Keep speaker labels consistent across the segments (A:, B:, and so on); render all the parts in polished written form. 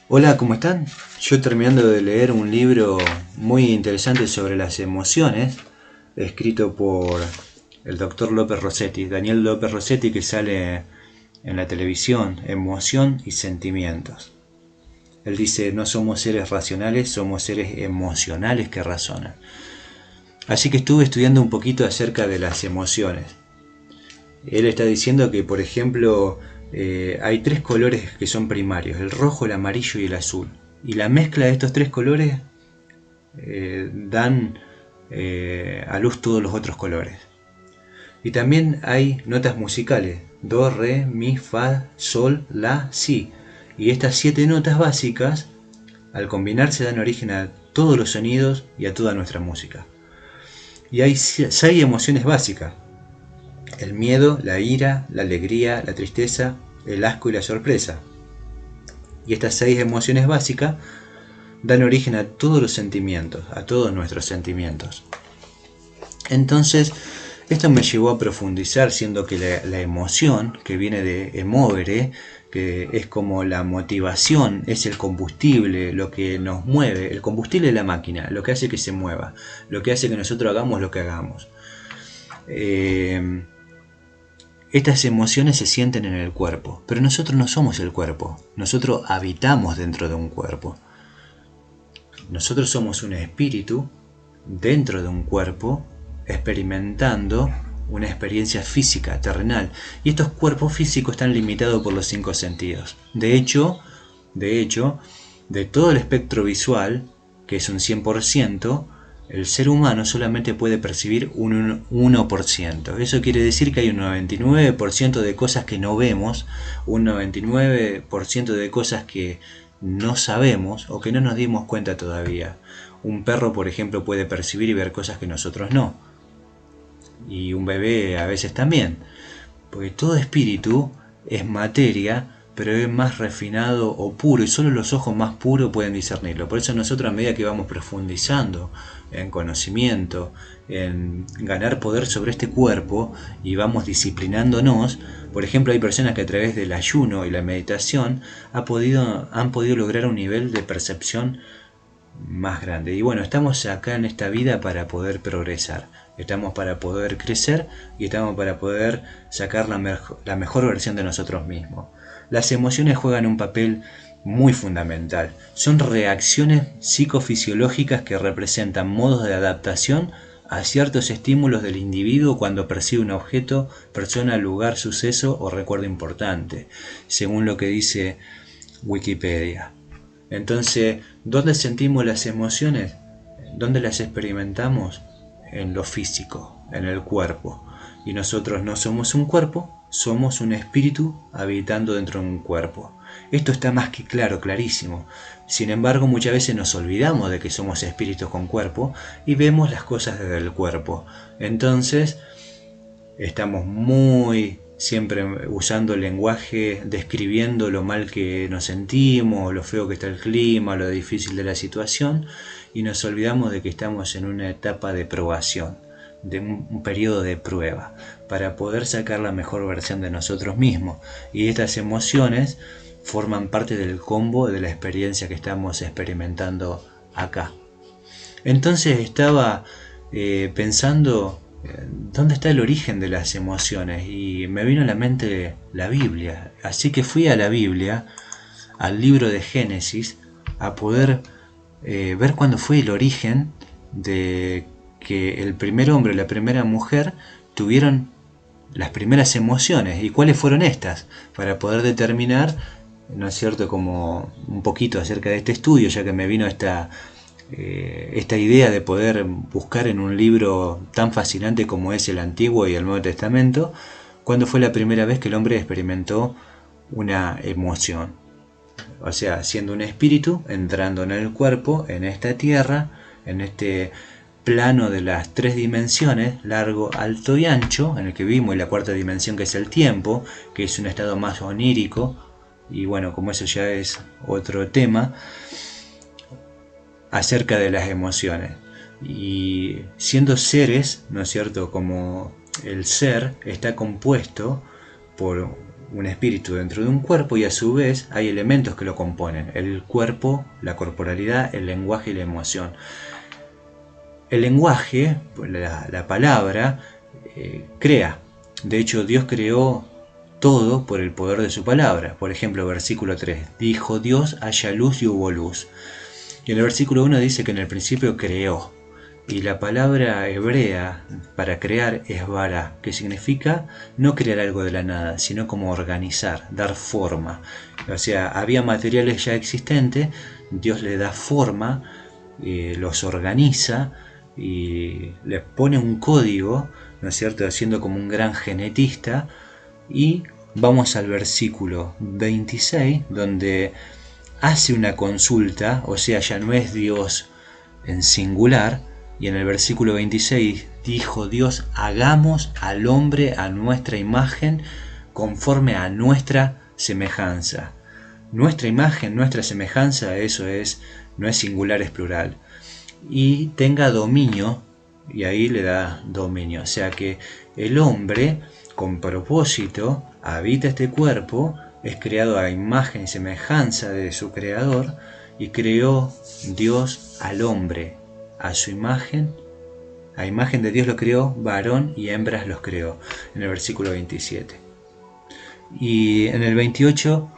A: Hola, ¿cómo están? Yo terminando de leer un libro muy interesante sobre las emociones, escrito por el doctor López Rossetti, Daniel López Rossetti, que sale en la televisión, Emoción y Sentimientos. Él dice, no somos seres racionales, somos seres emocionales que razonan. Así que estuve estudiando un poquito acerca de las emociones. Él está diciendo que, por ejemplo, hay tres colores que son primarios, el rojo, el amarillo y el azul. Y la mezcla de estos tres colores dan a luz todos los otros colores. Y también hay notas musicales, do, re, mi, fa, sol, la, si. Y estas 7 notas básicas, al combinarse, dan origen a todos los sonidos y a toda nuestra música. Y hay 6 emociones básicas: el miedo, la ira, la alegría, la tristeza, el asco y la sorpresa. Y estas 6 emociones básicas dan origen a todos los sentimientos, a todos nuestros sentimientos. Entonces, esto me llevó a profundizar, siendo que la emoción, que viene de emovere, que es como la motivación, es el combustible, lo que nos mueve, el combustible de la máquina, lo que hace que se mueva, lo que hace que nosotros hagamos lo que hagamos. Estas emociones se sienten en el cuerpo, pero nosotros no somos el cuerpo, nosotros habitamos dentro de un cuerpo. Nosotros somos un espíritu dentro de un cuerpo experimentando una experiencia física, terrenal. Y estos cuerpos físicos están limitados por los 5 sentidos. De hecho, de todo el espectro visual, que es un 100%, el ser humano solamente puede percibir un 1%. Eso quiere decir que hay un 99% de cosas que no vemos, un 99% de cosas que no sabemos o que no nos dimos cuenta todavía. Un perro, por ejemplo, puede percibir y ver cosas que nosotros no. Y un bebé a veces también. Porque todo espíritu es materia, pero es más refinado o puro, y solo los ojos más puros pueden discernirlo. Por eso nosotros, a medida que vamos profundizando en conocimiento, en ganar poder sobre este cuerpo, y vamos disciplinándonos, por ejemplo, hay personas que a través del ayuno y la meditación han podido lograr un nivel de percepción más grande. Y bueno, estamos acá en esta vida para poder progresar, estamos para poder crecer y estamos para poder sacar la mejor versión de nosotros mismos. Las emociones juegan un papel muy fundamental. Son reacciones psicofisiológicas que representan modos de adaptación a ciertos estímulos del individuo cuando percibe un objeto, persona, lugar, suceso o recuerdo importante, según lo que dice Wikipedia. Entonces, ¿dónde sentimos las emociones? ¿Dónde las experimentamos? En lo físico, en el cuerpo. Y nosotros no somos un cuerpo, somos un espíritu habitando dentro de un cuerpo. Esto está más que claro, clarísimo. Sin embargo, muchas veces nos olvidamos de que somos espíritus con cuerpo y vemos las cosas desde el cuerpo. Entonces, estamos muy siempre usando el lenguaje, describiendo lo mal que nos sentimos, lo feo que está el clima, lo difícil de la situación, y nos olvidamos de que estamos en una etapa de probación, de un periodo de prueba, para poder sacar la mejor versión de nosotros mismos. Y estas emociones forman parte del combo de la experiencia que estamos experimentando acá. Entonces estaba pensando dónde está el origen de las emociones, y me vino a la mente la Biblia. Así que fui a la Biblia, al libro de Génesis, a poder ver cuándo fue el origen de que el primer hombre y la primera mujer tuvieron las primeras emociones y cuáles fueron estas, para poder determinar, ¿no es cierto?, como un poquito acerca de este estudio, ya que me vino esta idea de poder buscar en un libro tan fascinante como es el Antiguo y el Nuevo Testamento, cuándo fue la primera vez que el hombre experimentó una emoción. O sea, siendo un espíritu, entrando en el cuerpo, en esta tierra, en este plano de las 3 dimensiones, largo, alto y ancho, en el que vivimos, y la cuarta dimensión, que es el tiempo, que es un estado más onírico, y bueno, como eso ya es otro tema, acerca de las emociones. Y siendo seres, ¿no es cierto?, como el ser está compuesto por un espíritu dentro de un cuerpo y a su vez hay elementos que lo componen: el cuerpo, la corporalidad, el lenguaje y la emoción. El lenguaje, la palabra, crea. De hecho, Dios creó todo por el poder de su palabra. Por ejemplo, versículo 3: dijo Dios, haya luz y hubo luz. Y en el versículo 1 dice que en el principio creó. Y la palabra hebrea para crear es bara, que significa no crear algo de la nada, sino como organizar, dar forma. O sea, había materiales ya existentes, Dios le da forma, los organiza y le pone un código, ¿no es cierto?, haciendo como un gran genetista. Y vamos al versículo 26, donde hace una consulta, o sea, ya no es Dios en singular. Y en el versículo 26 dijo Dios, hagamos al hombre a nuestra imagen, conforme a nuestra semejanza. Nuestra imagen, nuestra semejanza, eso es, no es singular, es plural. Y tenga dominio, y ahí le da dominio. O sea que el hombre, con propósito, habita este cuerpo, es creado a imagen y semejanza de su creador, y creó Dios al hombre a su imagen. A imagen de Dios lo creó, varón y hembras los creó, en el versículo 27. Y en el 28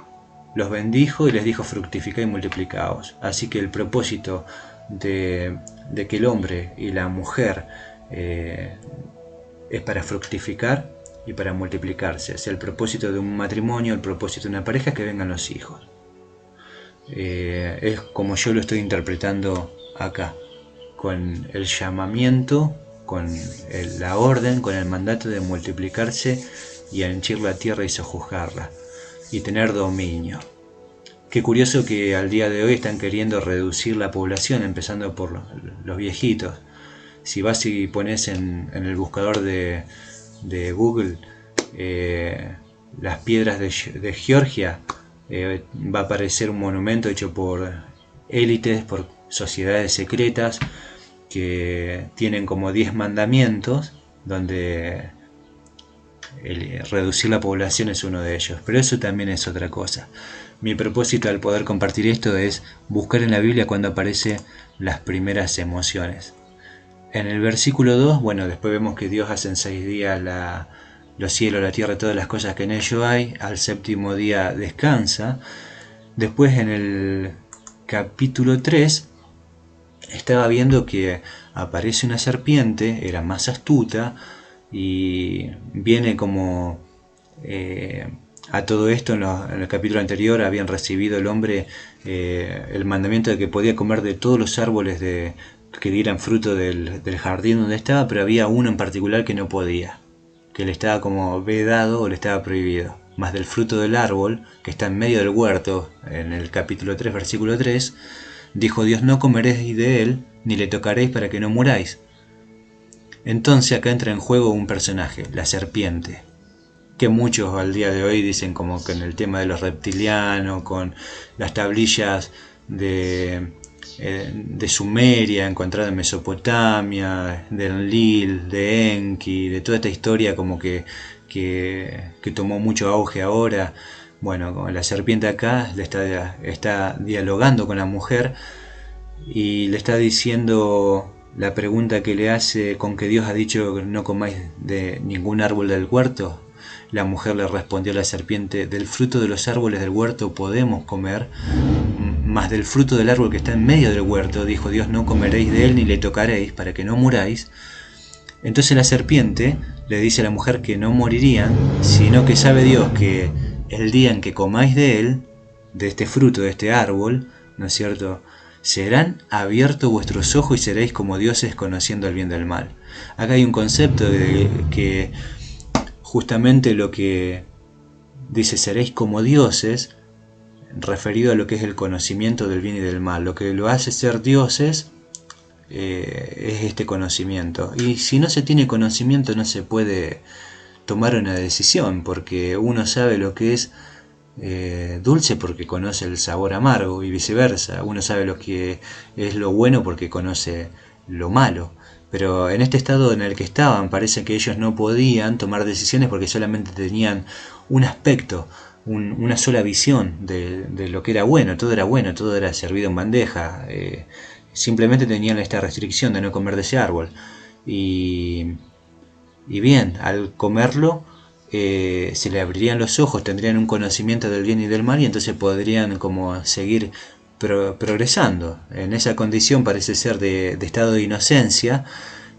A: los bendijo y les dijo, fructificad y multiplicaos. Así que el propósito de que el hombre y la mujer es para fructificar y para multiplicarse. O sea, el propósito de un matrimonio, el propósito de una pareja es que vengan los hijos. Es como yo lo estoy interpretando acá, con el llamamiento, con la orden, con el mandato de multiplicarse y henchir la tierra y sojuzgarla y tener dominio. Qué curioso que al día de hoy están queriendo reducir la población, empezando por los viejitos. Si vas y pones en el buscador de Google las piedras de Georgia, va a aparecer un monumento hecho por élites, por sociedades secretas que tienen como 10 mandamientos, donde reducir la población es uno de ellos. Pero eso también es otra cosa. Mi propósito al poder compartir esto es buscar en la Biblia cuando aparecen las primeras emociones. En el versículo 2, bueno, después vemos que Dios hace en 6 días los cielos, la tierra, todas las cosas que en ello hay. Al séptimo día descansa. Después en el capítulo 3 estaba viendo que aparece una serpiente, era más astuta, y viene como a todo esto en el capítulo anterior habían recibido el hombre el mandamiento de que podía comer de todos los árboles que dieran fruto del jardín donde estaba, pero había uno en particular que no podía, que le estaba como vedado o le estaba prohibido. Más del fruto del árbol que está en medio del huerto, en el capítulo 3, versículo 3, dijo Dios, no comeréis de él, ni le tocaréis para que no muráis. Entonces acá entra en juego un personaje, la serpiente, que muchos al día de hoy dicen como que en el tema de los reptilianos, con las tablillas de Sumeria encontrada en Mesopotamia, de Enlil, de Enki, de toda esta historia como que tomó mucho auge ahora. Bueno, la serpiente acá le está dialogando con la mujer y le está diciendo la pregunta que le hace, con que Dios ha dicho que no comáis de ningún árbol del huerto. La mujer le respondió a la serpiente, del fruto de los árboles del huerto podemos comer, mas del fruto del árbol que está en medio del huerto, dijo Dios, no comeréis de él ni le tocaréis para que no muráis. Entonces la serpiente le dice a la mujer que no morirían, sino que sabe Dios que el día en que comáis de él, de este fruto, de este árbol, ¿no es cierto?, serán abiertos vuestros ojos y seréis como dioses conociendo el bien del mal. Acá hay un concepto de que justamente lo que dice seréis como dioses, referido a lo que es el conocimiento del bien y del mal. Lo que lo hace ser dioses es este conocimiento. Y si no se tiene conocimiento no se puede tomar una decisión, porque uno sabe lo que es dulce porque conoce el sabor amargo y viceversa. Uno sabe lo que es lo bueno porque conoce lo malo. Pero en este estado en el que estaban, parece que ellos no podían tomar decisiones porque solamente tenían un aspecto, una sola visión de lo que era bueno, todo era servido en bandeja. Simplemente tenían esta restricción de no comer de ese árbol. Y, y bien, al comerlo se le abrirían los ojos, tendrían un conocimiento del bien y del mal y entonces podrían como seguir progresando. En esa condición parece ser de estado de inocencia,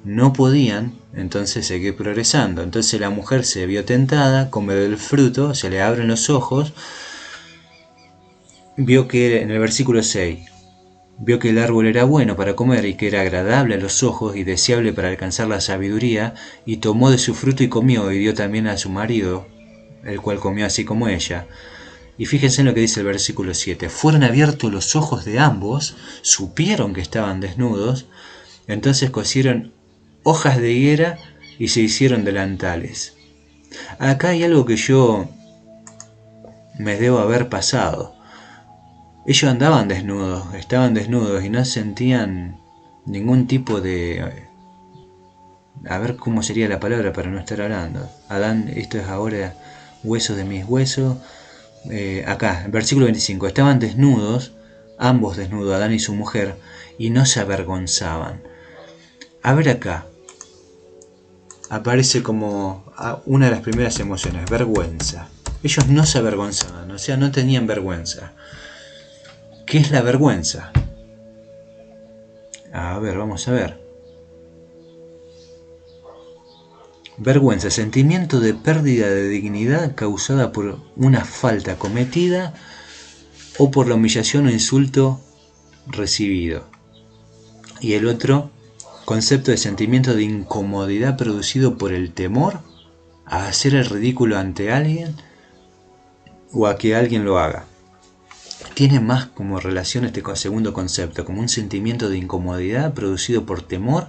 A: no podían entonces seguir progresando. Entonces la mujer se vio tentada, come del fruto, se le abren los ojos, vio que en el versículo 6, vio que el árbol era bueno para comer y que era agradable a los ojos y deseable para alcanzar la sabiduría, y tomó de su fruto y comió, y dio también a su marido, el cual comió así como ella. Y fíjense en lo que dice el versículo 7. Fueron abiertos los ojos de ambos, supieron que estaban desnudos, entonces cosieron hojas de higuera y se hicieron delantales. Acá hay algo que yo me debo haber pasado. Ellos andaban desnudos, estaban desnudos y no sentían ningún tipo de... A ver cómo sería la palabra para no estar hablando. Adán, esto es ahora huesos de mis huesos. Acá, versículo 25. Estaban desnudos, ambos desnudos, Adán y su mujer, y no se avergonzaban. A ver acá. Aparece como una de las primeras emociones, vergüenza. Ellos no se avergonzaban, o sea, no tenían vergüenza. ¿Qué es la vergüenza? A ver, vamos a ver. Vergüenza, sentimiento de pérdida de dignidad causada por una falta cometida o por la humillación o insulto recibido. Y el otro, concepto de sentimiento de incomodidad producido por el temor a hacer el ridículo ante alguien o a que alguien lo haga. Tiene más como relación este segundo concepto, como un sentimiento de incomodidad producido por temor,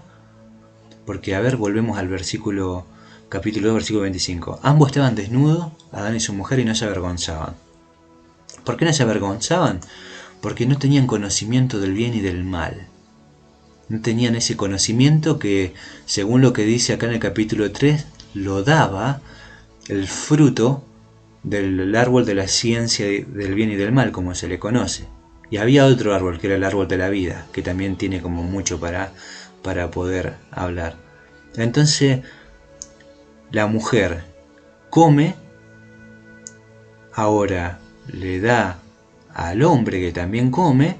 A: porque a ver, volvemos al versículo, capítulo 2, versículo 25. Ambos estaban desnudos, Adán y su mujer, y no se avergonzaban. ¿Por qué no se avergonzaban? Porque no tenían conocimiento del bien y del mal. No tenían ese conocimiento que, según lo que dice acá en el capítulo 3, lo daba el fruto del árbol de la ciencia del bien y del mal, como se le conoce. Y había otro árbol, que era el árbol de la vida, que también tiene como mucho para poder hablar. Entonces, la mujer come, ahora le da al hombre que también come,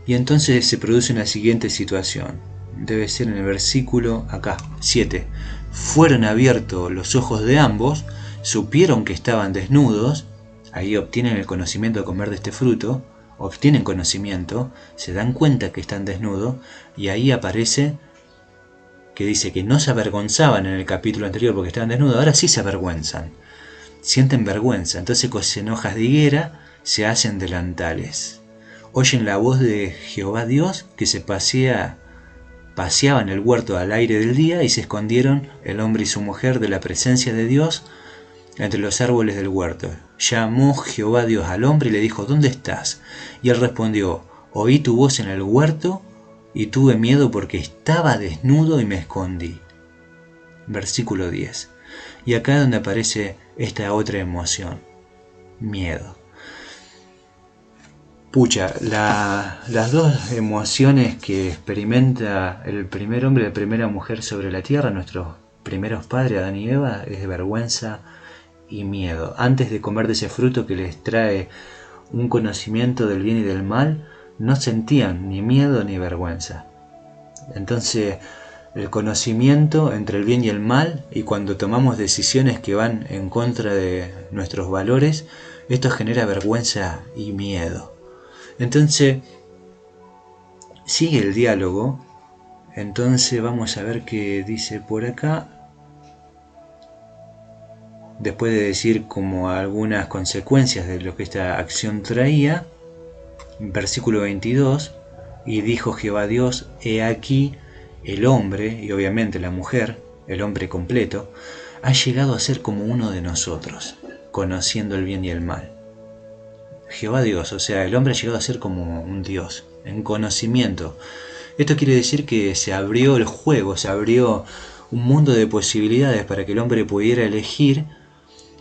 A: y entonces se produce una siguiente situación. Debe ser en el versículo acá, 7. Fueron abiertos los ojos de ambos, supieron que estaban desnudos, ahí obtienen el conocimiento de comer de este fruto, obtienen conocimiento, se dan cuenta que están desnudos, y ahí aparece que dice que no se avergonzaban en el capítulo anterior porque estaban desnudos, ahora sí se avergüenzan, sienten vergüenza, entonces cosen hojas de higuera, se hacen delantales. Oyen la voz de Jehová Dios que se paseaba en el huerto al aire del día, y se escondieron el hombre y su mujer de la presencia de Dios entre los árboles del huerto. Llamó Jehová Dios al hombre y le dijo: ¿Dónde estás? Y él respondió: Oí tu voz en el huerto y tuve miedo porque estaba desnudo y me escondí. Versículo 10. Y acá es donde aparece esta otra emoción, miedo. Pucha, las dos emociones que experimenta el primer hombre y la primera mujer sobre la tierra, nuestros primeros padres, Adán y Eva, es de vergüenza y miedo. Antes de comer de ese fruto que les trae un conocimiento del bien y del mal, no sentían ni miedo ni vergüenza. Entonces, el conocimiento entre el bien y el mal, y cuando tomamos decisiones que van en contra de nuestros valores, esto genera vergüenza y miedo. Entonces, sigue el diálogo. Entonces vamos a ver qué dice por acá. Después de decir como algunas consecuencias de lo que esta acción traía, versículo 22, y dijo Jehová Dios: he aquí el hombre, y obviamente la mujer, el hombre completo, ha llegado a ser como uno de nosotros, conociendo el bien y el mal. Jehová Dios, o sea, el hombre ha llegado a ser como un Dios, en conocimiento. Esto quiere decir que se abrió el juego, se abrió un mundo de posibilidades para que el hombre pudiera elegir,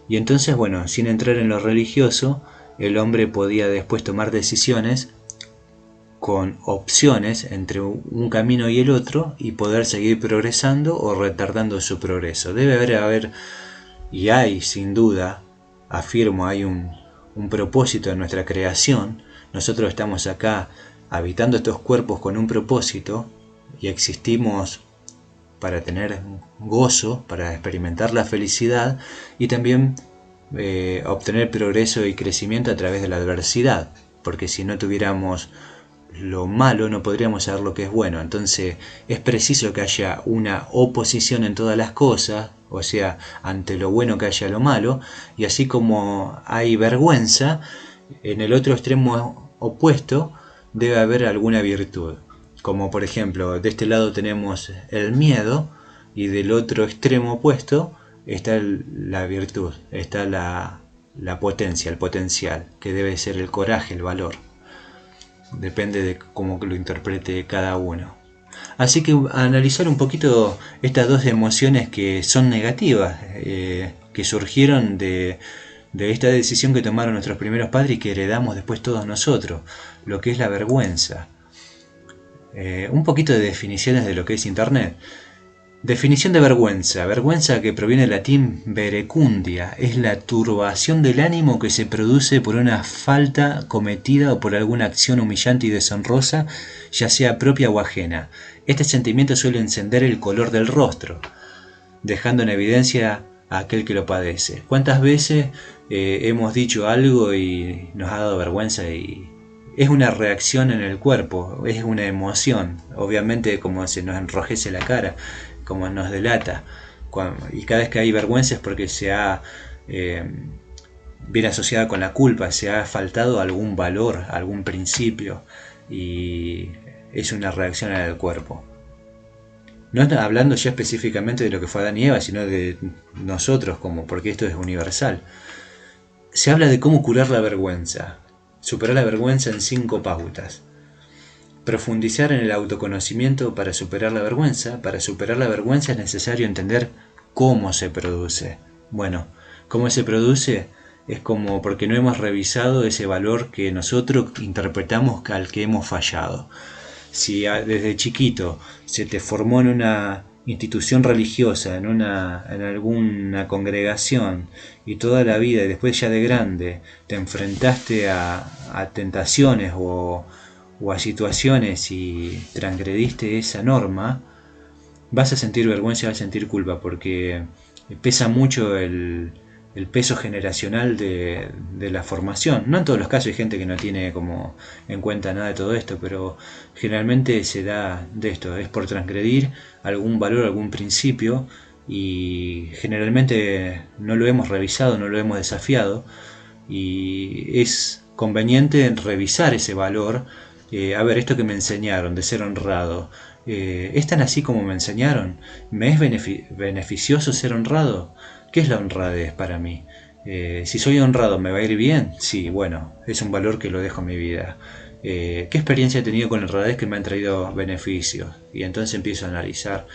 A: y entonces, bueno, sin entrar en lo religioso, el hombre podía después tomar decisiones con opciones entre un camino y el otro y poder seguir progresando o retardando su progreso. Debe haber y hay sin duda, afirmo, hay un propósito en nuestra creación. Nosotros estamos acá habitando estos cuerpos con un propósito y existimos para tener gozo, para experimentar la felicidad y también obtener progreso y crecimiento a través de la adversidad, porque si no tuviéramos lo malo no podríamos saber lo que es bueno. Entonces es preciso que haya una oposición en todas las cosas, o sea, ante lo bueno que haya lo malo, y así como hay vergüenza, en el otro extremo opuesto debe haber alguna virtud. Como por ejemplo, de este lado tenemos el miedo y del otro extremo opuesto está la virtud, está la potencia, el potencial, que debe ser el coraje, el valor. Depende de cómo lo interprete cada uno. Así que analizar un poquito estas dos emociones que son negativas, que surgieron de esta decisión que tomaron nuestros primeros padres y que heredamos después todos nosotros, lo que es la vergüenza. Un poquito de definiciones de lo que es Internet. Definición de vergüenza. Vergüenza, que proviene del latín verecundia, es la turbación del ánimo que se produce por una falta cometida o por alguna acción humillante y deshonrosa, ya sea propia o ajena. Este sentimiento suele encender el color del rostro, dejando en evidencia a aquel que lo padece. ¿Cuántas veces hemos dicho algo y nos ha dado vergüenza? Y es una reacción en el cuerpo, es una emoción, obviamente, como se nos enrojece la cara, como nos delata, y cada vez que hay vergüenza es porque se ha viene asociada con la culpa, se ha faltado algún valor, algún principio, y es una reacción en el cuerpo. No está hablando ya específicamente de lo que fue Adán y Eva, sino de nosotros, porque esto es universal. Se habla de cómo curar la vergüenza, superar la vergüenza en 5 pautas. Profundizar en el autoconocimiento para superar la vergüenza. Para superar la vergüenza es necesario entender cómo se produce. Bueno, cómo se produce es como porque no hemos revisado ese valor que nosotros interpretamos al que hemos fallado. Si desde chiquito se te formó en una institución religiosa, en alguna congregación, y toda la vida y después ya de grande te enfrentaste a tentaciones o a situaciones y transgrediste esa norma, vas a sentir vergüenza, vas a sentir culpa, porque pesa mucho el peso generacional de la formación. No en todos los casos, hay gente que no tiene como en cuenta nada de todo esto, pero generalmente se da de esto, es por transgredir algún valor, algún principio, y generalmente no lo hemos revisado, no lo hemos desafiado, y es conveniente revisar ese valor. A ver, esto que me enseñaron de ser honrado, ¿es tan así como me enseñaron? ¿Me es beneficioso ser honrado? ¿Qué es la honradez para mí? Si soy honrado, ¿me va a ir bien? Sí, bueno, es un valor que lo dejo en mi vida. ¿Qué experiencia he tenido con la honradez que me han traído beneficios? Y entonces empiezo a analizar.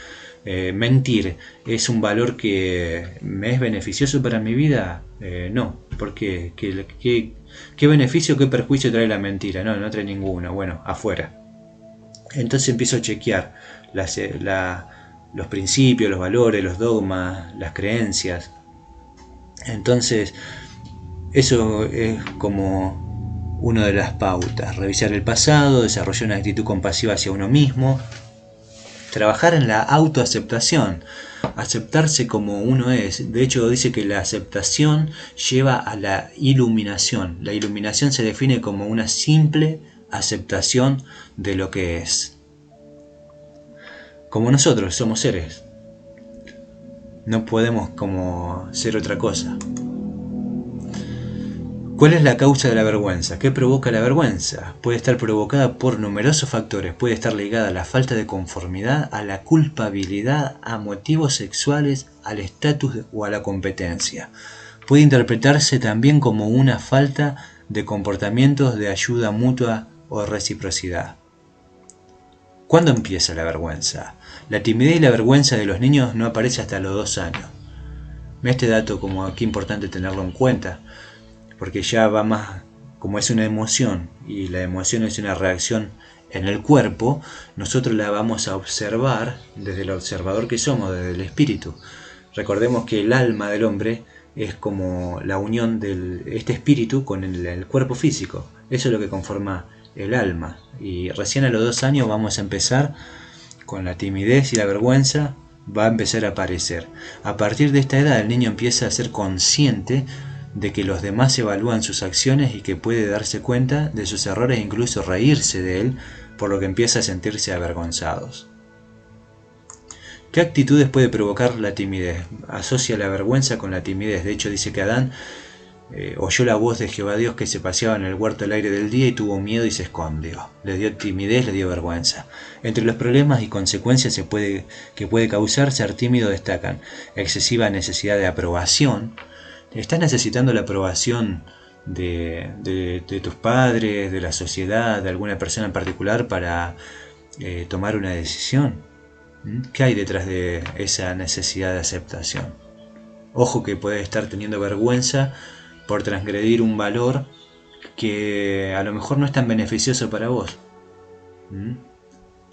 A: Mentir, ¿es un valor que me es beneficioso para mi vida? No, porque ¿qué beneficio, qué perjuicio trae la mentira? No trae ninguno. Bueno, afuera. Entonces empiezo a chequear los principios, los valores, los dogmas, las creencias. Entonces, eso es como una de las pautas. Revisar el pasado, desarrollar una actitud compasiva hacia uno mismo, trabajar en la autoaceptación, aceptarse como uno es. De hecho, dice que la aceptación lleva a la iluminación. La iluminación se define como una simple aceptación de lo que es. Como nosotros somos seres, no podemos como ser otra cosa. ¿Cuál es la causa de la vergüenza? ¿Qué provoca la vergüenza? Puede estar provocada por numerosos factores. Puede estar ligada a la falta de conformidad, a la culpabilidad, a motivos sexuales, al estatus o a la competencia. Puede interpretarse también como una falta de comportamientos de ayuda mutua o reciprocidad. ¿Cuándo empieza la vergüenza? La timidez y la vergüenza de los niños no aparece hasta los 2 años. Este dato como aquí importante tenerlo en cuenta, porque ya va más, como es una emoción, y la emoción es una reacción en el cuerpo, nosotros la vamos a observar desde el observador que somos, desde el espíritu. Recordemos que el alma del hombre es como la unión de este espíritu con el cuerpo físico. Eso es lo que conforma el alma. Y recién a los 2 años vamos a empezar con la timidez y la vergüenza, va a empezar a aparecer. A partir de esta edad el niño empieza a ser consciente de que los demás evalúan sus acciones y que puede darse cuenta de sus errores e incluso reírse de él, por lo que empieza a sentirse avergonzados. ¿Qué actitudes puede provocar la timidez? Asocia la vergüenza con la timidez. De hecho dice que Adán oyó la voz de Jehová Dios que se paseaba en el huerto al aire del día y tuvo miedo y se escondió. Le dio timidez, le dio vergüenza. Entre los problemas y consecuencias que puede causar ser tímido destacan excesiva necesidad de aprobación. Estás necesitando la aprobación de tus padres, de la sociedad, de alguna persona en particular para tomar una decisión. ¿Qué hay detrás de esa necesidad de aceptación? Ojo que puedes estar teniendo vergüenza por transgredir un valor que a lo mejor no es tan beneficioso para vos. No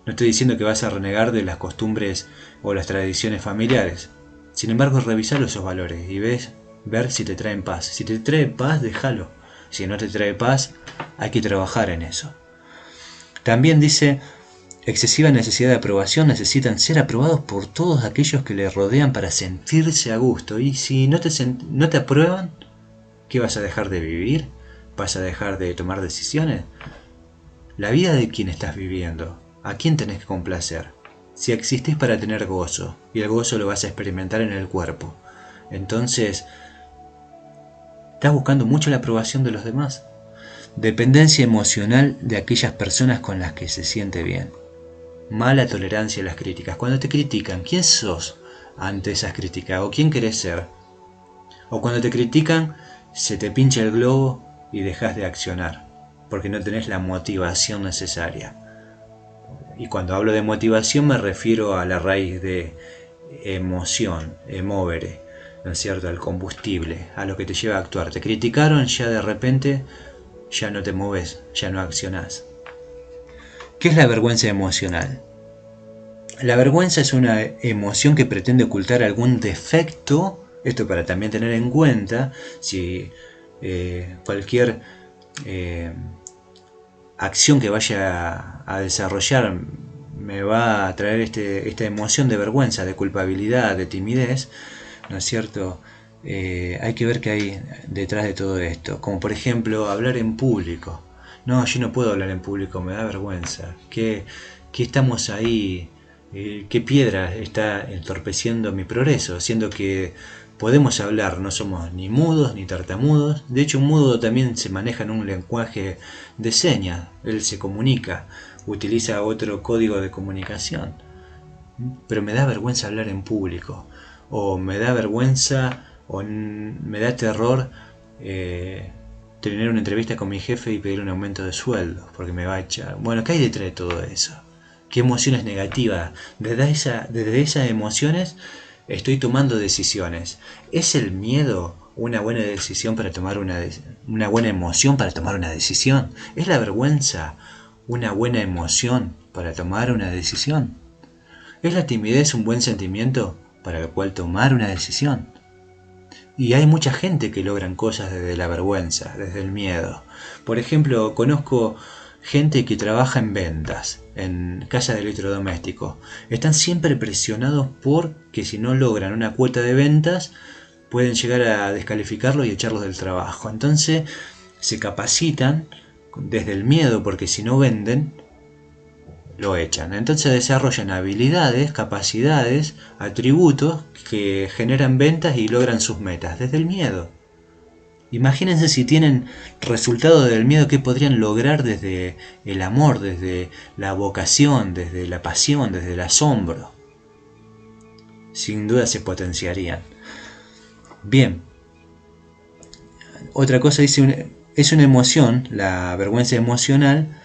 A: estoy diciendo que vas a renegar de las costumbres o las tradiciones familiares. Sin embargo, revisalo esos valores y ver si te traen paz. Si te trae paz, déjalo. Si no te trae paz, hay que trabajar en eso. También dice, excesiva necesidad de aprobación, necesitan ser aprobados por todos aquellos que les rodean para sentirse a gusto. Y si no te aprueban, ¿qué vas a dejar de vivir? ¿Vas a dejar de tomar decisiones? La vida de quién estás viviendo, ¿a quién tenés que complacer? Si existís para tener gozo, y el gozo lo vas a experimentar en el cuerpo, entonces, ¿estás buscando mucho la aprobación de los demás? Dependencia emocional de aquellas personas con las que se siente bien. Mala tolerancia a las críticas. Cuando te critican, ¿quién sos ante esas críticas? ¿O quién querés ser? O cuando te critican, se te pincha el globo y dejas de accionar, porque no tenés la motivación necesaria. Y cuando hablo de motivación me refiero a la raíz de emoción, emovere, ¿no es cierto? Al combustible, a lo que te lleva a actuar. Te criticaron, ya de repente ya no te moves, ya no accionás. ¿Qué es la vergüenza emocional? La vergüenza es una emoción que pretende ocultar algún defecto. Esto para también tener en cuenta si cualquier acción que vaya a desarrollar me va a traer esta emoción de vergüenza, de culpabilidad, de timidez, ¿no es cierto? Hay que ver qué hay detrás de todo esto. Como por ejemplo, hablar en público. No, yo no puedo hablar en público, me da vergüenza. ¿Qué estamos ahí? ¿Qué piedra está entorpeciendo mi progreso? Siendo que podemos hablar, no somos ni mudos ni tartamudos. De hecho, un mudo también se maneja en un lenguaje de señas. Él se comunica, utiliza otro código de comunicación. Pero me da vergüenza hablar en público. O me da vergüenza, o me da terror tener una entrevista con mi jefe y pedir un aumento de sueldo, porque me va a echar. Bueno, ¿qué hay detrás de todo eso? ¿Qué emociones negativas? Desde esas emociones estoy tomando decisiones. ¿Es el miedo una buena decisión para tomar una buena emoción para tomar una decisión? ¿Es la vergüenza una buena emoción para tomar una decisión? ¿Es la timidez un buen sentimiento para el cual tomar una decisión? Y hay mucha gente que logran cosas desde la vergüenza, desde el miedo. Por ejemplo, conozco gente que trabaja en ventas, en casas de electrodomésticos. Están siempre presionados porque si no logran una cuota de ventas, pueden llegar a descalificarlos y echarlos del trabajo. Entonces se capacitan desde el miedo porque si no venden, lo echan. Entonces desarrollan habilidades, capacidades, atributos que generan ventas y logran sus metas desde el miedo. Imagínense si tienen resultado del miedo, ¿qué podrían lograr desde el amor, desde la vocación, desde la pasión, desde el asombro? Sin duda se potenciarían. Bien. Otra cosa dice, es una emoción, la vergüenza emocional,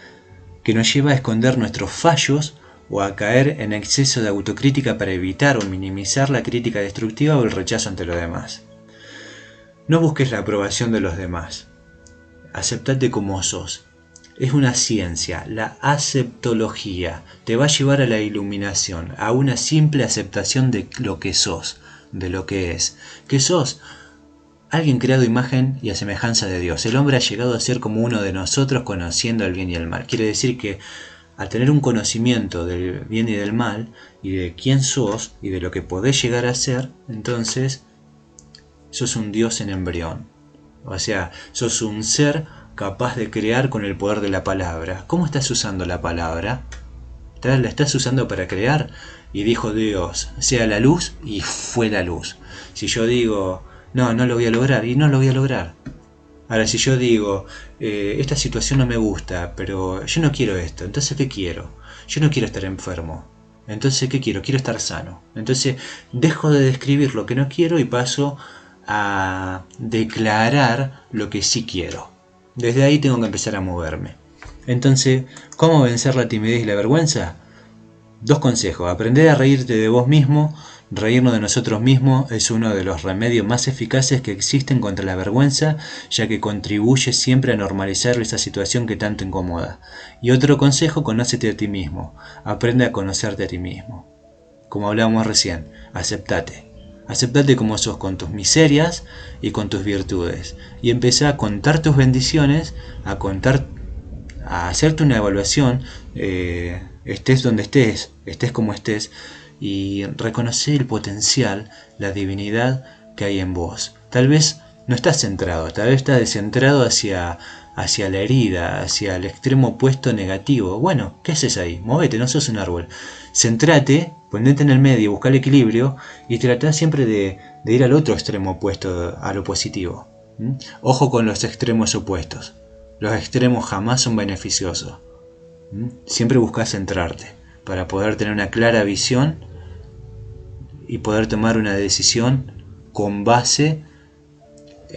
A: que nos lleva a esconder nuestros fallos o a caer en exceso de autocrítica para evitar o minimizar la crítica destructiva o el rechazo ante los demás. No busques la aprobación de los demás. Aceptate como sos. Es una ciencia, la aceptología. Te va a llevar a la iluminación, a una simple aceptación de lo que sos, de lo que es. Que sos alguien creado a imagen y a semejanza de Dios. El hombre ha llegado a ser como uno de nosotros, conociendo el bien y el mal. Quiere decir que al tener un conocimiento del bien y del mal, y de quién sos, y de lo que podés llegar a ser, entonces sos un Dios en embrión. O sea, sos un ser capaz de crear con el poder de la palabra. ¿Cómo estás usando la palabra? ¿La estás usando para crear? Y dijo Dios, sea la luz, y fue la luz. Si yo digo, no lo voy a lograr, y no lo voy a lograr. Ahora, si yo digo, esta situación no me gusta, pero yo no quiero esto, entonces ¿qué quiero? Yo no quiero estar enfermo. Entonces, ¿qué quiero? Quiero estar sano. Entonces, dejo de describir lo que no quiero y paso a declarar lo que sí quiero. Desde ahí tengo que empezar a moverme. Entonces, ¿cómo vencer la timidez y la vergüenza? 2 consejos. Aprender a reírte de vos mismo. Reírnos de nosotros mismos es uno de los remedios más eficaces que existen contra la vergüenza, ya que contribuye siempre a normalizar esa situación que tanto incomoda. Y otro consejo, conócete a ti mismo. Aprende a conocerte a ti mismo. Como hablábamos recién, aceptate. Aceptate como sos, con tus miserias y con tus virtudes. Y empezá a contar tus bendiciones, a hacerte una evaluación, estés donde estés, estés como estés, y reconocer el potencial, la divinidad que hay en vos. Tal vez no estás centrado, tal vez estás descentrado hacia la herida, hacia el extremo opuesto negativo. Bueno, ¿qué haces ahí? Movete, no sos un árbol. Centrate, ponete en el medio, busca el equilibrio y tratá siempre de ir al otro extremo opuesto a lo positivo. Ojo con los extremos opuestos. Los extremos jamás son beneficiosos. Siempre busca centrarte para poder tener una clara visión y poder tomar una decisión con base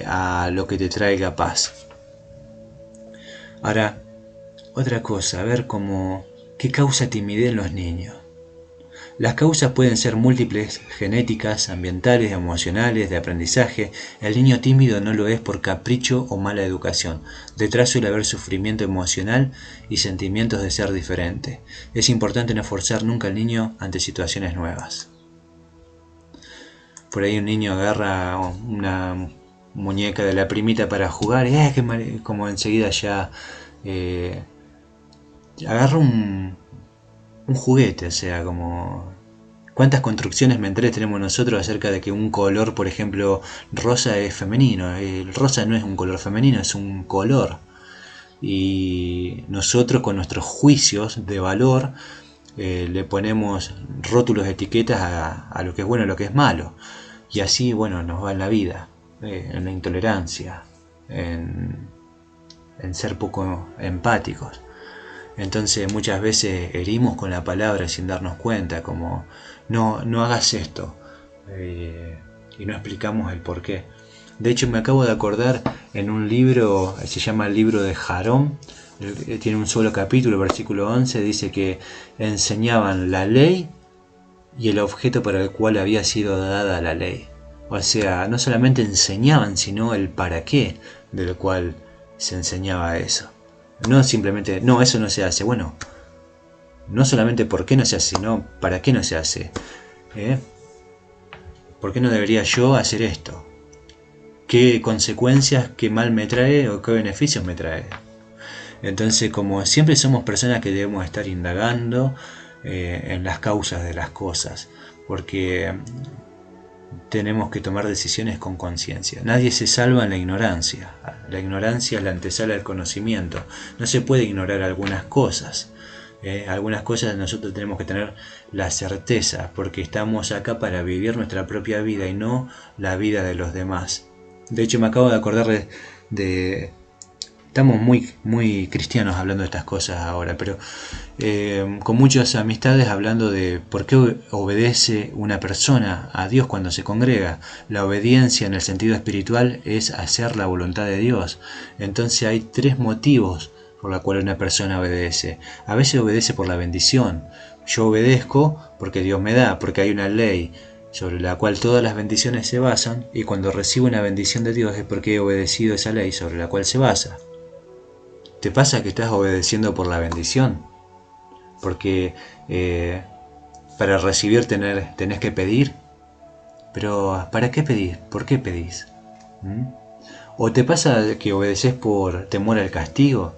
A: a lo que te traiga paz. Ahora, otra cosa, a ver qué causa timidez en los niños. Las causas pueden ser múltiples, genéticas, ambientales, emocionales, de aprendizaje. El niño tímido no lo es por capricho o mala educación. Detrás suele haber sufrimiento emocional y sentimientos de ser diferente. Es importante no forzar nunca al niño ante situaciones nuevas. Por ahí un niño agarra una muñeca de la primita para jugar y como enseguida ya agarra un juguete, o sea, como cuántas construcciones mentales tenemos nosotros acerca de que un color, por ejemplo, rosa es femenino. El rosa no es un color femenino, es un color. Y nosotros con nuestros juicios de valor le ponemos rótulos, etiquetas a lo que es bueno y lo que es malo. Y así, bueno, nos va en la vida, en la intolerancia, en ser poco empáticos. Entonces muchas veces herimos con la palabra sin darnos cuenta, como no hagas esto, y no explicamos el por qué. De hecho, me acabo de acordar en un libro, se llama el libro de Jarón, tiene un solo capítulo, versículo 11, dice que enseñaban la ley y el objeto para el cual había sido dada la ley. O sea, no solamente enseñaban, sino el para qué del cual se enseñaba eso. No simplemente, no, eso no se hace. Bueno, no solamente por qué no se hace, sino para qué no se hace. ¿Por qué no debería yo hacer esto? ¿Qué consecuencias, qué mal me trae o qué beneficios me trae? Entonces, como siempre somos personas que debemos estar indagando en las causas de las cosas, porque tenemos que tomar decisiones con conciencia. Nadie se salva en la ignorancia. La ignorancia es la antesala del conocimiento. No se puede ignorar algunas cosas. Algunas cosas nosotros tenemos que tener la certeza, porque estamos acá para vivir nuestra propia vida y no la vida de los demás. De hecho, me acabo de acordar de estamos muy cristianos hablando de estas cosas ahora, pero con muchas amistades hablando de por qué obedece una persona a Dios cuando se congrega. La obediencia en el sentido espiritual es hacer la voluntad de Dios. Entonces hay 3 motivos por los cuales una persona obedece. A veces obedece por la bendición, Yo obedezco porque Dios me da, porque hay una ley sobre la cual todas las bendiciones se basan, y cuando recibo una bendición de Dios es porque he obedecido esa ley sobre la cual se basa. ¿Te pasa que estás obedeciendo por la bendición? Porque para recibir tenés que pedir. Pero ¿para qué pedís? ¿Por qué pedís? ¿O te pasa que obedeces por temor al castigo?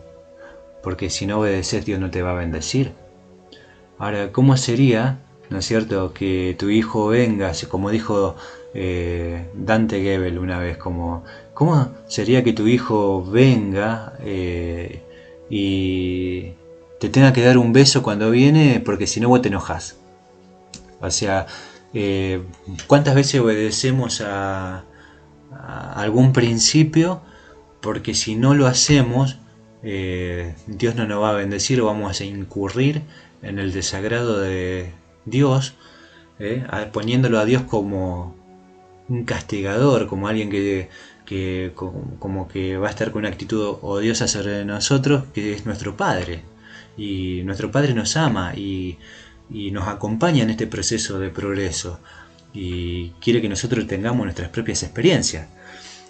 A: Porque si no obedeces, Dios no te va a bendecir. Ahora, ¿cómo sería, no es cierto, que tu hijo venga, como dijo Dante Gebel una vez, ¿cómo sería que tu hijo venga y te tenga que dar un beso cuando viene, porque si no vos te enojas? O sea, ¿cuántas veces obedecemos a algún principio? Porque si no lo hacemos, Dios no nos va a bendecir, o vamos a incurrir en el desagrado de Dios, poniéndolo a Dios como un castigador, como alguien como que va a estar con una actitud odiosa sobre nosotros, que es nuestro Padre. Y nuestro Padre nos ama y nos acompaña en este proceso de progreso, y quiere que nosotros tengamos nuestras propias experiencias.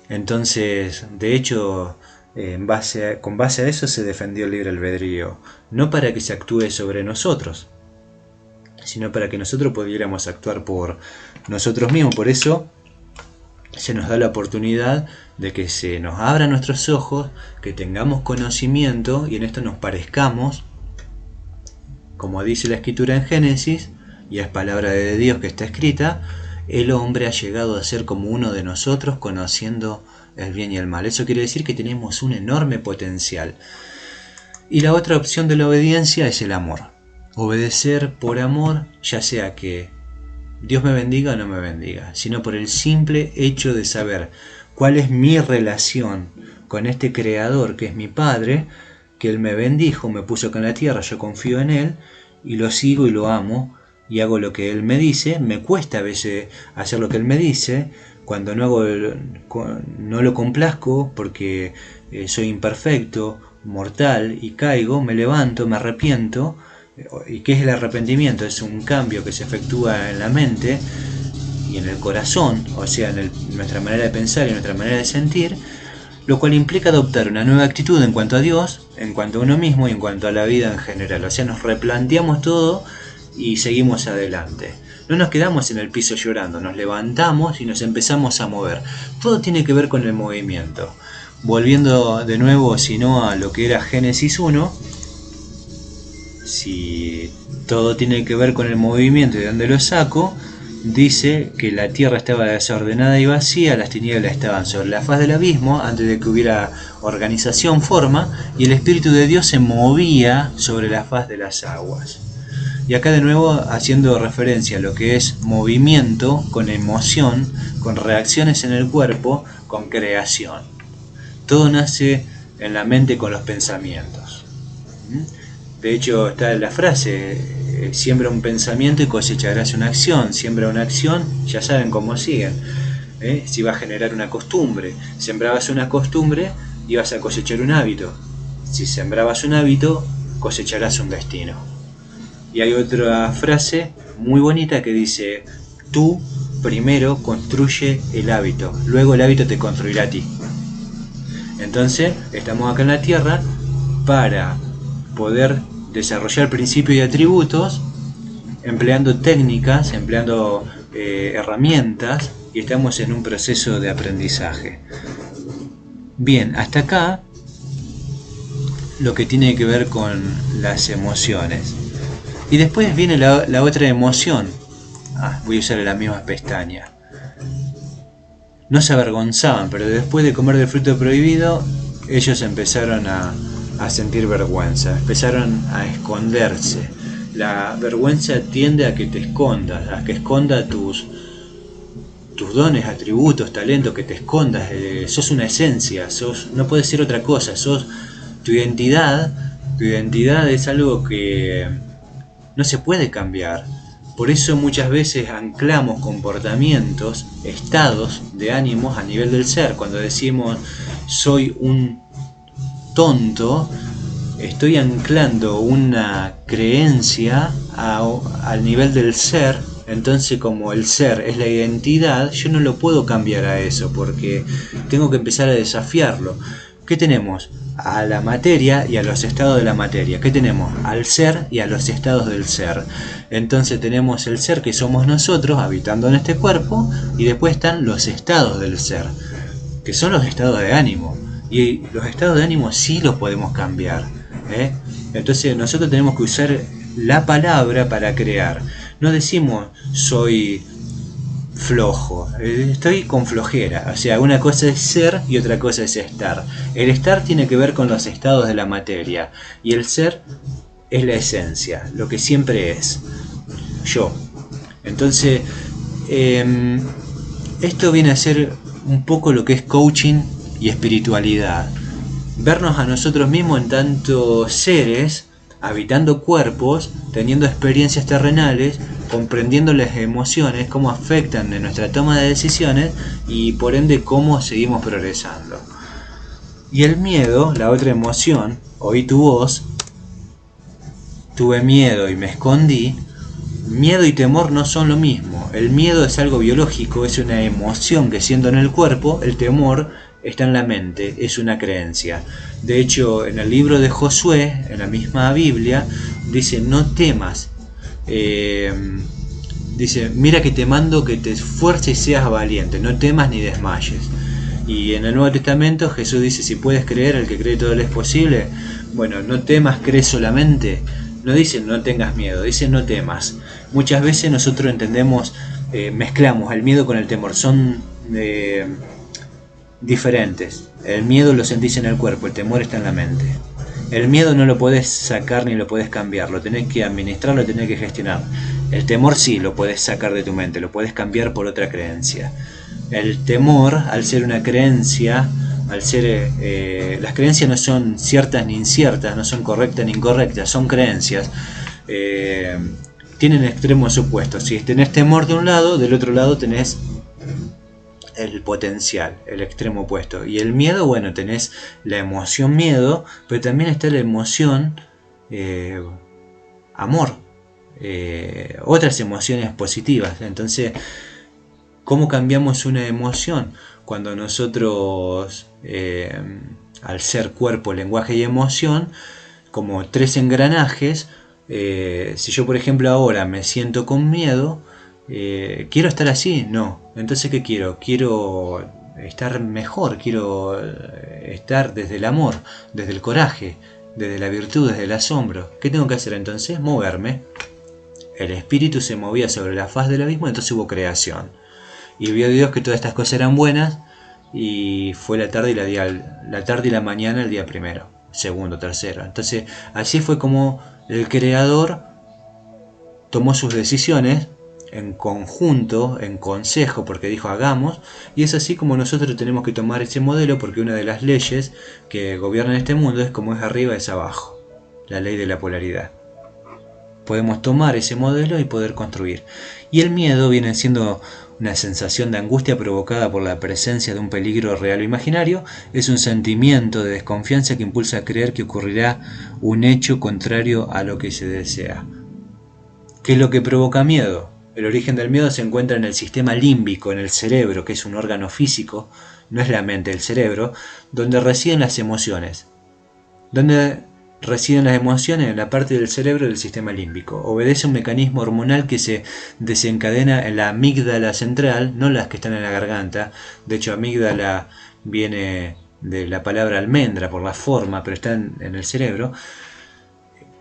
A: Entonces, de hecho, con base a eso se defendió el libre albedrío, no para que se actúe sobre nosotros, sino para que nosotros pudiéramos actuar por nosotros mismos. Por eso se nos da la oportunidad de que se nos abran nuestros ojos, que tengamos conocimiento y en esto nos parezcamos, como dice la Escritura en Génesis, y es palabra de Dios que está escrita: el hombre ha llegado a ser como uno de nosotros, conociendo el bien y el mal. Eso quiere decir que tenemos un enorme potencial. Y la otra opción de la obediencia es el amor. Obedecer por amor, ya sea que Dios me bendiga o no me bendiga, sino por el simple hecho de saber cuál es mi relación con este Creador que es mi Padre, que Él me bendijo, me puso acá en la tierra, yo confío en Él y lo sigo y lo amo y hago lo que Él me dice. Me cuesta a veces hacer lo que Él me dice, cuando no lo complazco porque soy imperfecto, mortal, y caigo, me levanto, me arrepiento. ¿Y qué es el arrepentimiento? Es un cambio que se efectúa en la mente y en el corazón, o sea, en nuestra manera de pensar y nuestra manera de sentir, lo cual implica adoptar una nueva actitud en cuanto a Dios, en cuanto a uno mismo y en cuanto a la vida en general. O sea, nos replanteamos todo y seguimos adelante. No nos quedamos en el piso llorando, nos levantamos y nos empezamos a mover. Todo tiene que ver con el movimiento. Volviendo de nuevo, si no, a lo que era Génesis 1, si todo tiene que ver con el movimiento y de dónde lo saco, dice que la tierra estaba desordenada y vacía, las tinieblas estaban sobre la faz del abismo, antes de que hubiera organización, forma, y el Espíritu de Dios se movía sobre la faz de las aguas. Y acá de nuevo haciendo referencia a lo que es movimiento, con emoción, con reacciones en el cuerpo, con creación. Todo nace en la mente con los pensamientos. De hecho está la frase: siembra un pensamiento y cosecharás una acción. Siembra una acción, ya saben cómo siguen. Si va a generar una costumbre. Sembrabas una costumbre y vas a cosechar un hábito. Si sembrabas un hábito, cosecharás un destino. Y hay otra frase muy bonita que dice: tú primero construye el hábito, luego el hábito te construirá a ti. Entonces estamos acá en la tierra para poder desarrollar principios y atributos, empleando técnicas, empleando herramientas, y estamos en un proceso de aprendizaje. Bien, hasta acá lo que tiene que ver con las emociones. Y después viene la otra emoción. Voy a usar la misma pestaña. No se avergonzaban, pero después de comer del fruto prohibido, ellos empezaron a sentir vergüenza, empezaron a esconderse. La vergüenza tiende a que te escondas, a que esconda tus dones, atributos, talentos, que te escondas. Sos una esencia, no puedes ser otra cosa, sos tu identidad. Tu identidad es algo que no se puede cambiar. Por eso muchas veces anclamos comportamientos, estados de ánimos a nivel del ser. Cuando decimos soy un tonto, estoy anclando una creencia al nivel del ser. Entonces, como el ser es la identidad, yo no lo puedo cambiar a eso, porque tengo que empezar a desafiarlo. ¿Qué tenemos? A la materia y a los estados de la materia. ¿Qué tenemos? Al ser y a los estados del ser. Entonces tenemos el ser, que somos nosotros habitando en este cuerpo, y después están los estados del ser, que son los estados de ánimo. Y los estados de ánimo sí los podemos cambiar, ¿eh? Entonces nosotros tenemos que usar la palabra para crear. No decimos soy flojo, estoy con flojera. O sea, una cosa es ser y otra cosa es estar. El estar tiene que ver con los estados de la materia, y el ser es la esencia, lo que siempre es yo. Entonces, esto viene a ser un poco lo que es coaching y espiritualidad. Vernos a nosotros mismos en tanto seres, habitando cuerpos, teniendo experiencias terrenales, comprendiendo las emociones, cómo afectan en nuestra toma de decisiones y por ende cómo seguimos progresando. Y el miedo, la otra emoción, oí tu voz, tuve miedo y me escondí. Miedo y temor no son lo mismo. El miedo es algo biológico, es una emoción que siento en el cuerpo. El temor está en la mente, es una creencia. De hecho, en el libro de Josué, en la misma Biblia, dice: no temas. Dice: mira que te mando que te esfuerces y seas valiente, no temas ni desmayes. Y en el Nuevo Testamento Jesús dice: si puedes creer, el que cree todo le es posible. Bueno, no temas, cree solamente. No dice no tengas miedo, dice no temas. Muchas veces nosotros entendemos, mezclamos el miedo con el temor. Son diferentes. El miedo lo sentís en el cuerpo, el temor está en la mente. El miedo no lo podés sacar ni lo podés cambiar, lo tenés que administrar, lo tenés que gestionar. El temor sí lo podés sacar de tu mente, lo podés cambiar por otra creencia. El temor, al ser una creencia, al ser las creencias no son ciertas ni inciertas, no son correctas ni incorrectas, son creencias. Tienen extremos opuestos. Si tenés temor de un lado, del otro lado tenés el potencial, el extremo opuesto. Y el miedo, bueno, tenés la emoción miedo, pero también está la emoción amor, otras emociones positivas. Entonces, ¿cómo cambiamos una emoción? Cuando nosotros, al ser cuerpo, lenguaje y emoción, como tres engranajes, si yo por ejemplo ahora me siento con miedo, ¿quiero estar así? No. Entonces, ¿qué quiero? Quiero estar mejor, quiero estar desde el amor, desde el coraje, desde la virtud, desde el asombro. ¿Qué tengo que hacer entonces? Moverme. El espíritu se movía sobre la faz del abismo, entonces hubo creación. Y vio Dios que todas estas cosas eran buenas, y fue la tarde y la mañana el día primero, segundo, tercero. Entonces, así fue como el Creador tomó sus decisiones en conjunto, en consejo, porque dijo hagamos, y es así como nosotros tenemos que tomar ese modelo, porque una de las leyes que gobiernan este mundo es como es arriba es abajo, la ley de la polaridad. Podemos tomar ese modelo y poder construir. Y el miedo viene siendo una sensación de angustia provocada por la presencia de un peligro real o imaginario. Es un sentimiento de desconfianza que impulsa a creer que ocurrirá un hecho contrario a lo que se desea. ¿Qué es lo que provoca miedo? El origen del miedo se encuentra en el sistema límbico, en el cerebro, que es un órgano físico, no es la mente, el cerebro, donde residen las emociones. ¿Dónde residen las emociones? En la parte del cerebro del sistema límbico. Obedece a un mecanismo hormonal que se desencadena en la amígdala central, no las que están en la garganta. De hecho, amígdala viene de la palabra almendra por la forma, pero está en el cerebro,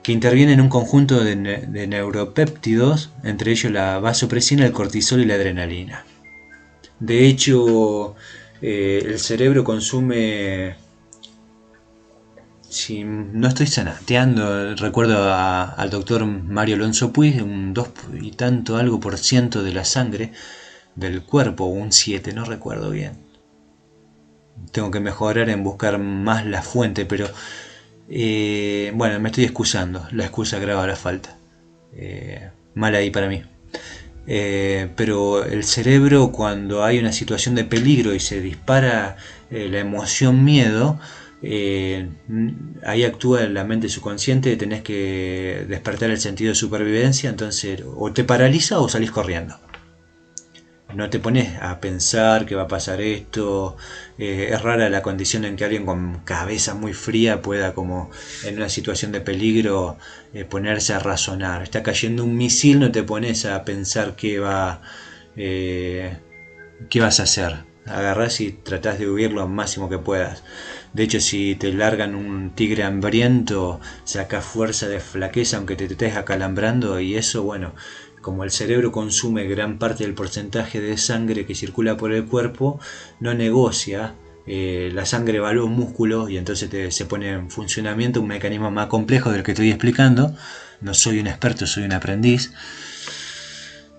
A: que interviene en un conjunto de neuropéptidos, entre ellos la vasopresina, el cortisol y la adrenalina. De hecho, el cerebro consume, si no estoy sanateando, recuerdo al doctor Mario Alonso Puig, un 2 y tanto algo por ciento de la sangre del cuerpo, un 7, no recuerdo bien. Tengo que mejorar en buscar más la fuente, pero bueno, me estoy excusando, la excusa grava la falta. Mal ahí para mí. Pero el cerebro, cuando hay una situación de peligro y se dispara la emoción miedo, ahí actúa la mente subconsciente, tenés que despertar el sentido de supervivencia, entonces o te paraliza o salís corriendo. No te pones a pensar que va a pasar esto. Es rara la condición en que alguien con cabeza muy fría pueda, como en una situación de peligro, ponerse a razonar. Está cayendo un misil, no te pones a pensar qué vas a hacer. Agarrás y tratás de huir lo máximo que puedas. De hecho, si te largan un tigre hambriento, sacás fuerza de flaqueza aunque te estés acalambrando, y eso, bueno, como el cerebro consume gran parte del porcentaje de sangre que circula por el cuerpo, no negocia. La sangre va a los músculos y entonces se pone en funcionamiento un mecanismo más complejo del que estoy explicando. No soy un experto, soy un aprendiz.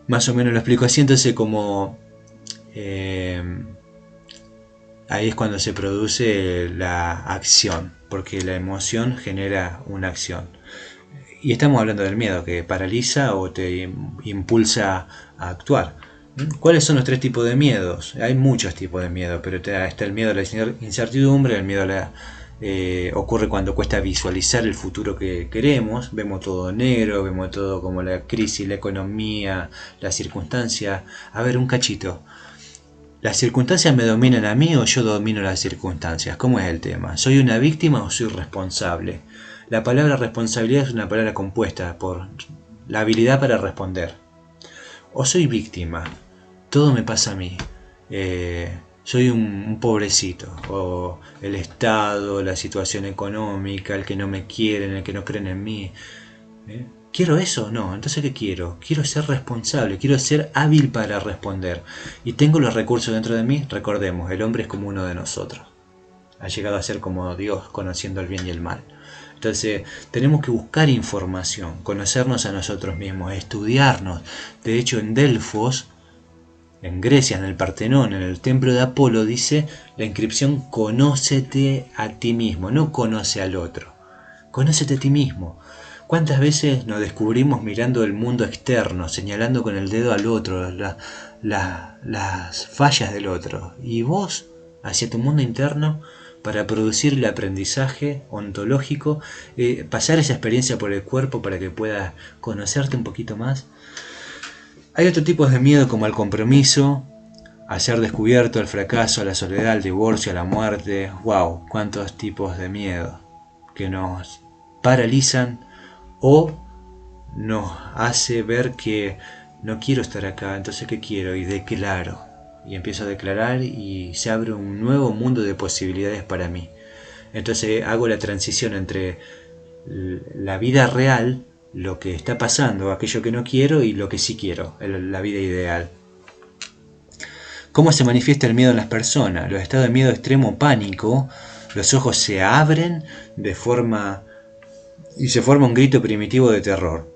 A: Más o menos lo explico así, entonces como... ahí es cuando se produce la acción, porque la emoción genera una acción. Y estamos hablando del miedo, que paraliza o te impulsa a actuar. ¿Cuáles son los tres tipos de miedos? Hay muchos tipos de miedo, pero está el miedo a la incertidumbre, el miedo a la... ocurre cuando cuesta visualizar el futuro que queremos, vemos todo negro, vemos todo como la crisis, la economía, la circunstancia. A ver, un cachito. ¿Las circunstancias me dominan a mí o yo domino las circunstancias? ¿Cómo es el tema? ¿Soy una víctima o soy responsable? La palabra responsabilidad es una palabra compuesta por la habilidad para responder. O soy víctima, todo me pasa a mí. Soy un pobrecito. O el Estado, la situación económica, el que no me quieren, el que no creen en mí. ¿Quiero eso? No. Entonces, ¿qué quiero? Quiero ser responsable, quiero ser hábil para responder. Y tengo los recursos dentro de mí. Recordemos, el hombre es como uno de nosotros. Ha llegado a ser como Dios, conociendo el bien y el mal. Entonces, tenemos que buscar información, conocernos a nosotros mismos, estudiarnos. De hecho, en Delfos, en Grecia, en el Partenón, en el templo de Apolo, dice la inscripción: conócete a ti mismo, no conoce al otro. Conócete a ti mismo. ¿Cuántas veces nos descubrimos mirando el mundo externo, señalando con el dedo al otro, las fallas del otro? Y vos, hacia tu mundo interno, para producir el aprendizaje ontológico, pasar esa experiencia por el cuerpo para que puedas conocerte un poquito más. Hay otros tipos de miedo, como al compromiso, a ser descubierto, al fracaso, a la soledad, al divorcio, a la muerte. ¡Wow! Cuántos tipos de miedo que nos paralizan o nos hace ver que no quiero estar acá, entonces ¿qué quiero? Y declaro. Y empiezo a declarar y se abre un nuevo mundo de posibilidades para mí. Entonces hago la transición entre la vida real, lo que está pasando, aquello que no quiero, y lo que sí quiero, la vida ideal. ¿Cómo se manifiesta el miedo en las personas? Los estados de miedo extremo, pánico, los ojos se abren y se forma un grito primitivo de terror,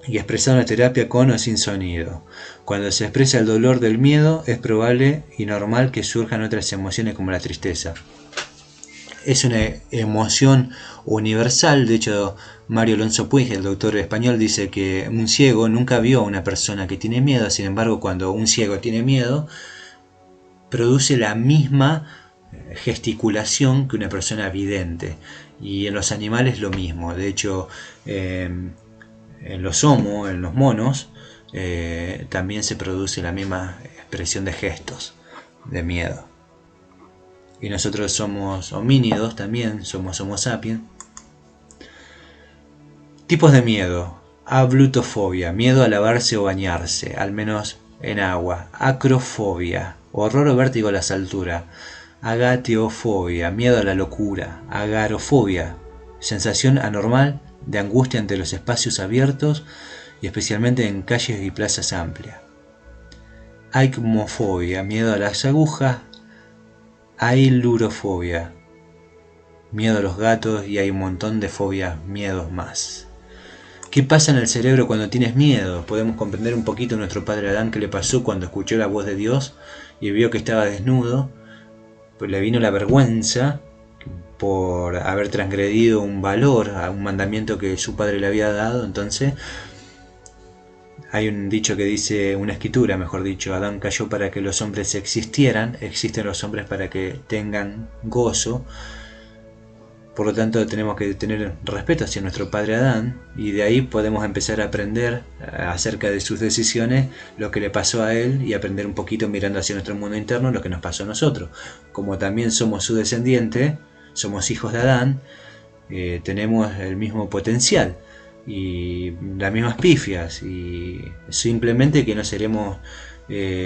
A: y expresar una terapia con o sin sonido. Cuando se expresa el dolor del miedo, es probable y normal que surjan otras emociones como la tristeza. Es una emoción universal. De hecho, Mario Alonso Puig, el doctor español, dice que un ciego nunca vio a una persona que tiene miedo. Sin embargo, cuando un ciego tiene miedo, produce la misma gesticulación que una persona vidente. Y en los animales lo mismo. De hecho, en los homos, en los monos, también se produce la misma expresión de gestos, de miedo. Y nosotros somos homínidos también, somos Homo sapiens. Tipos de miedo: ablutofobia, miedo a lavarse o bañarse, al menos en agua. Acrofobia, horror o vértigo a las alturas. Agateofobia, miedo a la locura. Agarofobia, sensación anormal de angustia ante los espacios abiertos y especialmente en calles y plazas amplias. Aicmofobia, miedo a las agujas. Ailurofobia, miedo a los gatos, y hay un montón de fobias, miedos más. ¿Qué pasa en el cerebro cuando tienes miedo? Podemos comprender un poquito a nuestro padre Adán qué le pasó cuando escuchó la voz de Dios y vio que estaba desnudo. Pues le vino la vergüenza por haber transgredido un valor, a un mandamiento que su padre le había dado. Entonces hay un dicho que dice, una escritura mejor dicho: Adán cayó para que los hombres existieran, existen los hombres para que tengan gozo. Por lo tanto tenemos que tener respeto hacia nuestro padre Adán, y de ahí podemos empezar a aprender acerca de sus decisiones, lo que le pasó a él, y aprender un poquito mirando hacia nuestro mundo interno lo que nos pasó a nosotros. Como también somos su descendiente, somos hijos de Adán, tenemos el mismo potencial y las mismas pifias, y simplemente que no seremos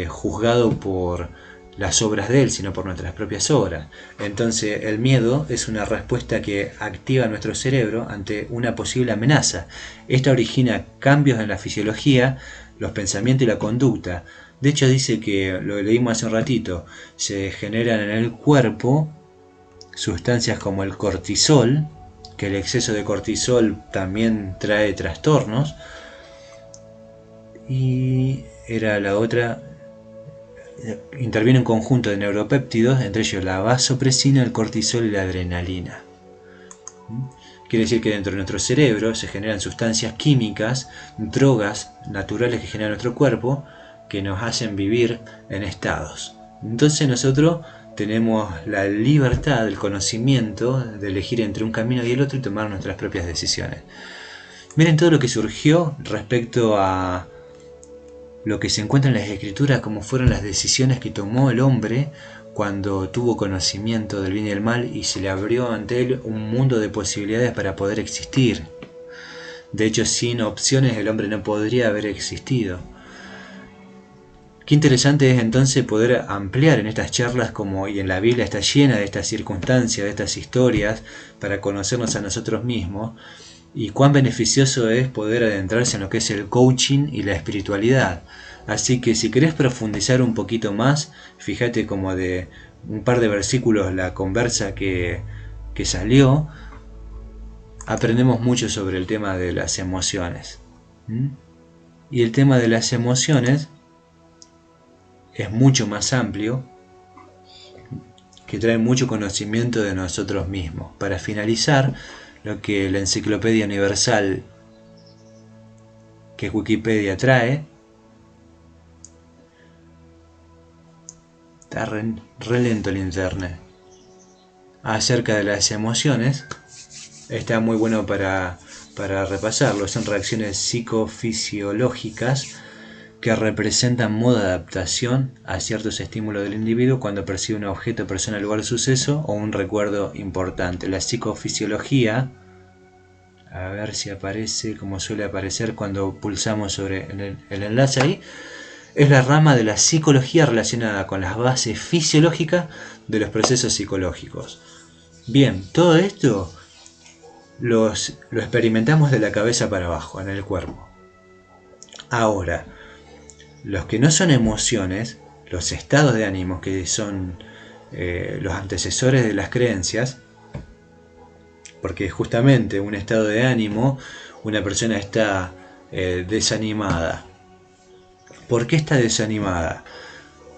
A: juzgados por las obras de él, sino por nuestras propias obras. Entonces el miedo es una respuesta que activa nuestro cerebro ante una posible amenaza. Esta origina cambios en la fisiología, los pensamientos y la conducta. De hecho dice que, lo leímos hace un ratito, se generan en el cuerpo sustancias como el cortisol, que el exceso de cortisol también trae trastornos, y era la otra, interviene un conjunto de neuropéptidos, entre ellos la vasopresina, el cortisol y la adrenalina. Quiere decir que dentro de nuestro cerebro se generan sustancias químicas, drogas naturales que genera nuestro cuerpo, que nos hacen vivir en estados. Entonces nosotros tenemos la libertad, el conocimiento de elegir entre un camino y el otro y tomar nuestras propias decisiones. Miren todo lo que surgió respecto a lo que se encuentra en las escrituras, como fueron las decisiones que tomó el hombre cuando tuvo conocimiento del bien y del mal, y se le abrió ante él un mundo de posibilidades para poder existir. De hecho, sin opciones el hombre no podría haber existido. Qué interesante es entonces poder ampliar en estas charlas, como y en la Biblia está llena de estas circunstancias, de estas historias, para conocernos a nosotros mismos, y cuán beneficioso es poder adentrarse en lo que es el coaching y la espiritualidad. Así que si querés profundizar un poquito más, fíjate como de un par de versículos la conversa que salió, aprendemos mucho sobre el tema de las emociones. Y el tema de las emociones es mucho más amplio, que trae mucho conocimiento de nosotros mismos. Para finalizar, lo que la Enciclopedia Universal, que Wikipedia trae, está re lento el internet, acerca de las emociones, está muy bueno para repasarlo. Son reacciones psicofisiológicas que representan modo de adaptación a ciertos estímulos del individuo cuando percibe un objeto, persona, lugar, suceso o un recuerdo importante. La psicofisiología, a ver si aparece como suele aparecer cuando pulsamos sobre el enlace ahí, es la rama de la psicología relacionada con las bases fisiológicas de los procesos psicológicos. Bien, todo esto lo experimentamos de la cabeza para abajo, en el cuerpo. Ahora, los que no son emociones, los estados de ánimo, que son los antecesores de las creencias, porque justamente un estado de ánimo, una persona está desanimada. ¿Por qué está desanimada?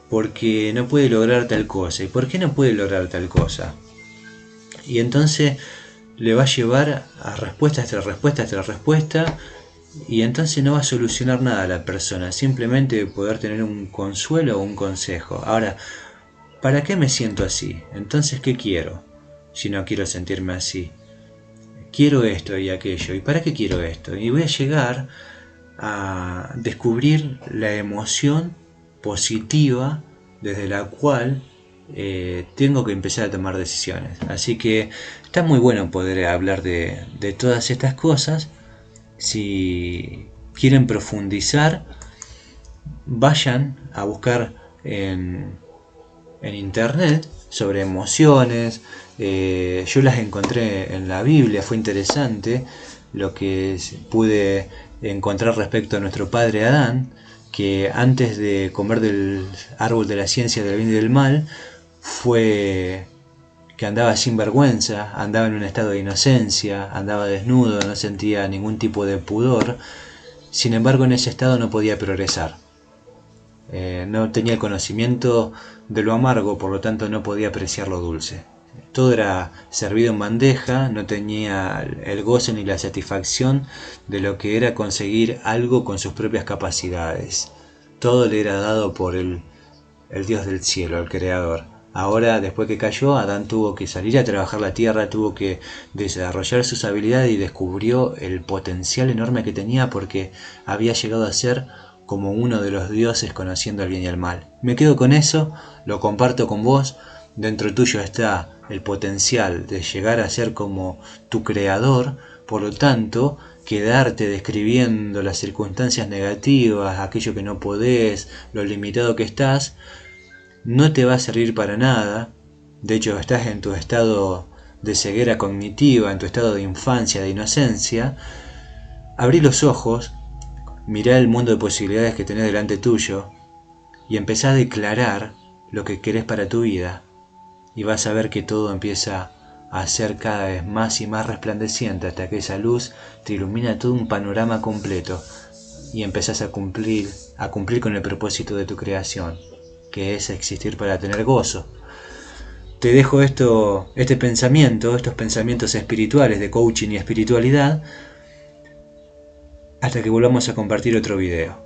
A: Porque no puede lograr tal cosa. ¿Y por qué no puede lograr tal cosa? Y entonces le va a llevar a respuesta tras respuesta tras respuesta, y entonces no va a solucionar nada a la persona, simplemente poder tener un consuelo o un consejo. Ahora, ¿para qué me siento así? Entonces, ¿qué quiero? Si no quiero sentirme así. Quiero esto y aquello. ¿Y para qué quiero esto? Y voy a llegar a descubrir la emoción positiva desde la cual tengo que empezar a tomar decisiones. Así que está muy bueno poder hablar de todas estas cosas. Si quieren profundizar, vayan a buscar en internet sobre emociones. Yo las encontré en la Biblia, fue interesante lo que pude encontrar respecto a nuestro padre Adán, que antes de comer del árbol de la ciencia del bien y del mal, fue que andaba sin vergüenza, andaba en un estado de inocencia, andaba desnudo, no sentía ningún tipo de pudor. Sin embargo, en ese estado no podía progresar. No tenía el conocimiento de lo amargo, por lo tanto no podía apreciar lo dulce. Todo era servido en bandeja, no tenía el gozo ni la satisfacción de lo que era conseguir algo con sus propias capacidades. Todo le era dado por el Dios del cielo, el Creador. Ahora, después que cayó, Adán tuvo que salir a trabajar la tierra, tuvo que desarrollar sus habilidades y descubrió el potencial enorme que tenía porque había llegado a ser como uno de los dioses conociendo el bien y el mal. Me quedo con eso, lo comparto con vos. Dentro tuyo está el potencial de llegar a ser como tu creador, por lo tanto, quedarte describiendo las circunstancias negativas, aquello que no podés, lo limitado que estás, no te va a servir para nada. De hecho, estás en tu estado de ceguera cognitiva, en tu estado de infancia, de inocencia. Abrí los ojos, mirá el mundo de posibilidades que tenés delante tuyo y empezá a declarar lo que querés para tu vida. Y vas a ver que todo empieza a ser cada vez más y más resplandeciente hasta que esa luz te ilumina todo un panorama completo y empezás a cumplir con el propósito de tu creación, que es existir para tener gozo. Te dejo estos pensamientos espirituales de coaching y espiritualidad, hasta que volvamos a compartir otro video.